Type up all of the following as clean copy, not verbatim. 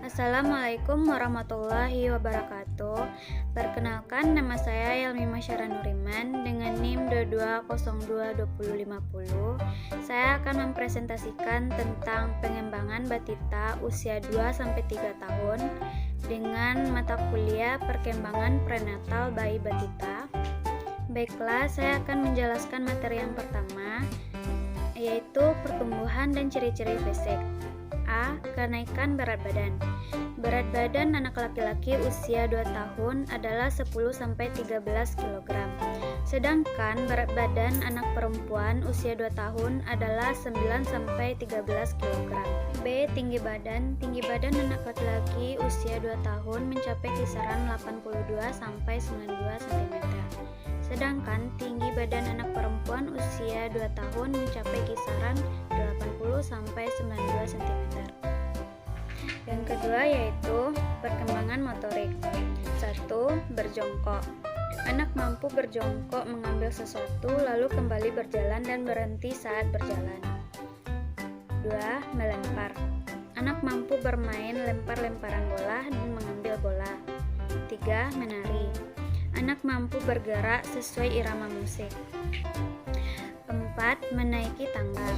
Assalamualaikum warahmatullahi wabarakatuh. Perkenalkan, nama saya Yelmi Masyara Nuriman dengan NIM 22022050. Saya akan mempresentasikan tentang pengembangan batita usia 2-3 tahun dengan mata kuliah perkembangan prenatal bayi batita. Baiklah, saya akan menjelaskan materi yang pertama, yaitu pertumbuhan dan ciri-ciri fisik. A. Kenaikan berat badan. Berat badan anak laki-laki usia 2 tahun adalah 10-13 kg. Sedangkan berat badan anak perempuan usia 2 tahun adalah 9-13 kg. B. Tinggi badan. Tinggi badan anak laki-laki usia 2 tahun mencapai kisaran 82-92 cm. Sedangkan tinggi badan anak perempuan usia 2 tahun mencapai kisaran 80-92 cm. Yang kedua yaitu perkembangan motorik. 1. Berjongkok. Anak mampu berjongkok mengambil sesuatu lalu kembali berjalan dan berhenti saat berjalan. 2. Melempar. Anak mampu bermain lempar-lemparan bola dan mengambil bola. 3. Menari. Anak mampu bergerak sesuai irama musik. 4. Menaiki tangga.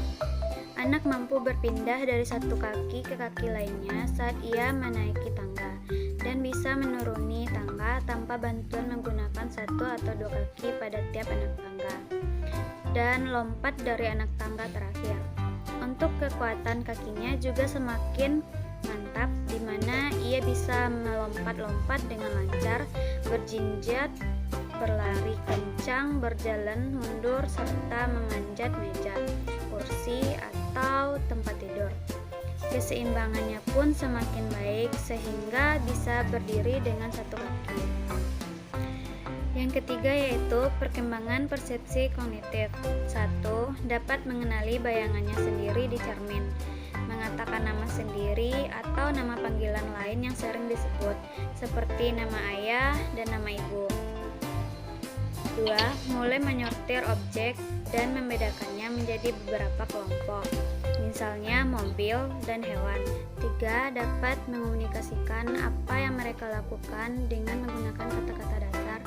Anak mampu berpindah dari satu kaki ke kaki lainnya saat ia menaiki tangga dan bisa menuruni tangga tanpa bantuan menggunakan satu atau dua kaki pada tiap anak tangga. Dan lompat dari anak tangga terakhir. Untuk kekuatan kakinya juga semakin mantap, di mana ia bisa melompat-lompat dengan lancar, berjinjat, berlari kencang, berjalan mundur, serta memanjat meja, kursi, atau tempat tidur. Keseimbangannya pun semakin baik sehingga bisa berdiri dengan satu kaki. Yang ketiga yaitu perkembangan persepsi kognitif. 1. Dapat mengenali bayangannya sendiri di cermin, mengatakan nama sendiri atau nama panggilan lain yang sering disebut, seperti nama ayah dan nama ibu. 2. Mulai menyortir objek dan membedakannya menjadi beberapa kelompok, misalnya mobil dan hewan. 3. Dapat mengomunikasikan apa yang mereka lakukan dengan menggunakan kata-kata dasar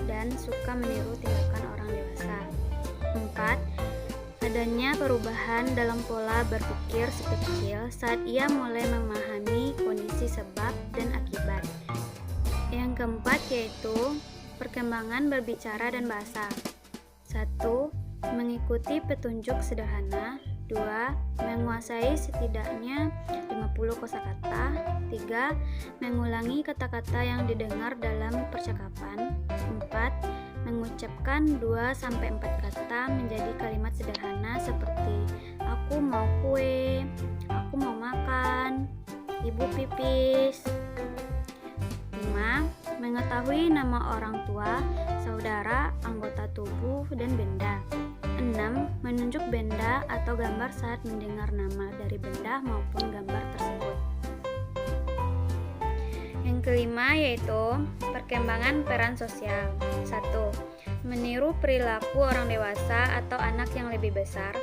dan suka meniru tindakan orang dewasa. 4. Adanya perubahan dalam pola berpikir si kecil saat ia mulai memahami kondisi sebab dan akibat. Yang keempat yaitu perkembangan berbicara dan bahasa. 1. Mengikuti petunjuk sederhana. 2. Menguasai setidaknya 50 kosakata. 3. Mengulangi kata-kata yang didengar dalam percakapan. 4. Mengucapkan 2-4 kata menjadi kalimat sederhana seperti aku mau kue, aku mau makan, ibu pipis. 5. Mengetahui nama orang tua, saudara, anggota tubuh, dan benda. 6. Menunjuk benda atau gambar saat mendengar nama dari benda maupun gambar tersebut. Yang kelima yaitu perkembangan peran sosial. 1. Meniru perilaku orang dewasa atau anak yang lebih besar.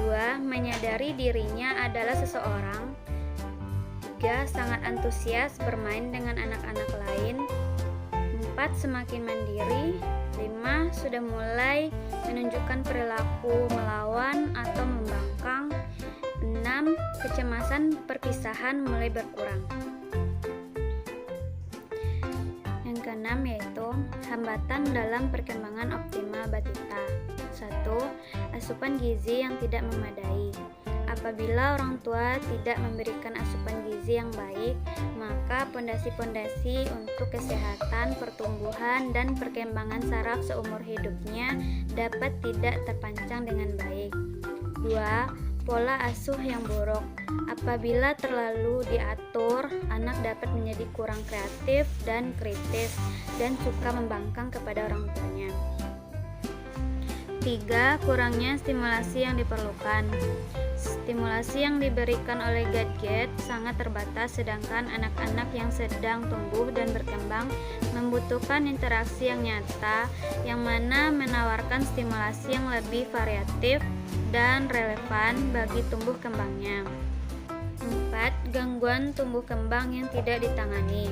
2. Menyadari dirinya adalah seseorang. 3. Sangat antusias bermain dengan anak-anak lain. 4. Semakin mandiri. 5. Sudah mulai menunjukkan perilaku melawan atau membangkang. 6. Kecemasan perpisahan mulai berkurang. Yang keenam yaitu hambatan dalam perkembangan optimal batita. 1. Asupan gizi yang tidak memadai. Apabila orang tua tidak memberikan asupan gizi yang baik, maka pondasi-pondasi untuk kesehatan, pertumbuhan, dan perkembangan saraf seumur hidupnya dapat tidak terpancang dengan baik. 2. Pola asuh yang buruk. Apabila terlalu diatur, anak dapat menjadi kurang kreatif dan kritis dan suka membangkang kepada orang tuanya. 3. Kurangnya stimulasi yang diperlukan. Stimulasi yang diberikan oleh gadget sangat terbatas, sedangkan anak-anak yang sedang tumbuh dan berkembang membutuhkan interaksi yang nyata, yang mana menawarkan stimulasi yang lebih variatif dan relevan bagi tumbuh kembangnya. 4. 4. Gangguan tumbuh kembang yang tidak ditangani.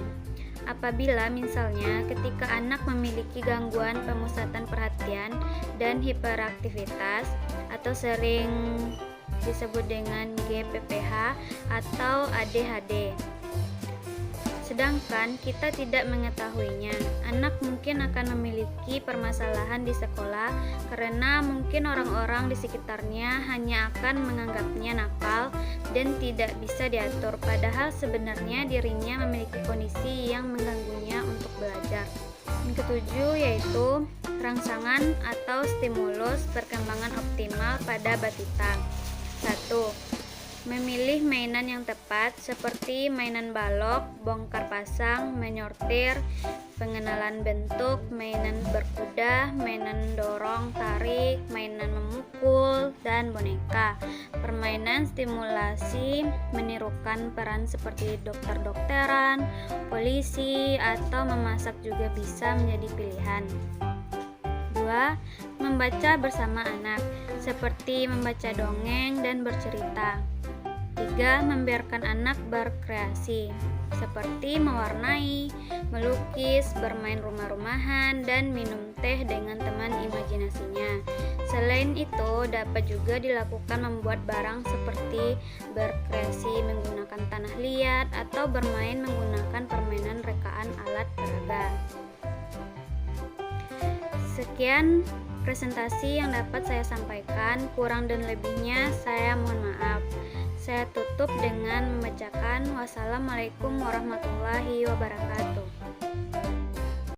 Apabila misalnya ketika anak memiliki gangguan pemusatan perhatian dan hiperaktivitas atau sering disebut dengan GPPH atau ADHD. Sedangkan kita tidak mengetahuinya, anak mungkin akan memiliki permasalahan di sekolah karena mungkin orang-orang di sekitarnya hanya akan menganggapnya nakal dan tidak bisa diatur, padahal sebenarnya dirinya memiliki kondisi yang mengganggunya untuk belajar. Yang ketujuh yaitu rangsangan atau stimulus perkembangan optimal pada batita. 1. Memilih mainan yang tepat seperti mainan balok, bongkar pasang, menyortir, pengenalan bentuk, mainan berkuda, mainan dorong tarik, mainan memukul, dan boneka. Permainan stimulasi menirukan peran seperti dokter-dokteran, polisi, atau memasak juga bisa menjadi pilihan. 2. Membaca bersama anak, seperti membaca dongeng dan bercerita. 3. Membiarkan anak berkreasi, seperti mewarnai, melukis, bermain rumah-rumahan, dan minum teh dengan teman imajinasinya. Selain itu, dapat juga dilakukan membuat barang seperti berkreasi menggunakan tanah liat atau bermain menggunakan permainan rekaan alat peraga. Sekian presentasi yang dapat saya sampaikan, kurang dan lebihnya saya mohon maaf. Saya tutup dengan membacakan wassalamualaikum warahmatullahi wabarakatuh.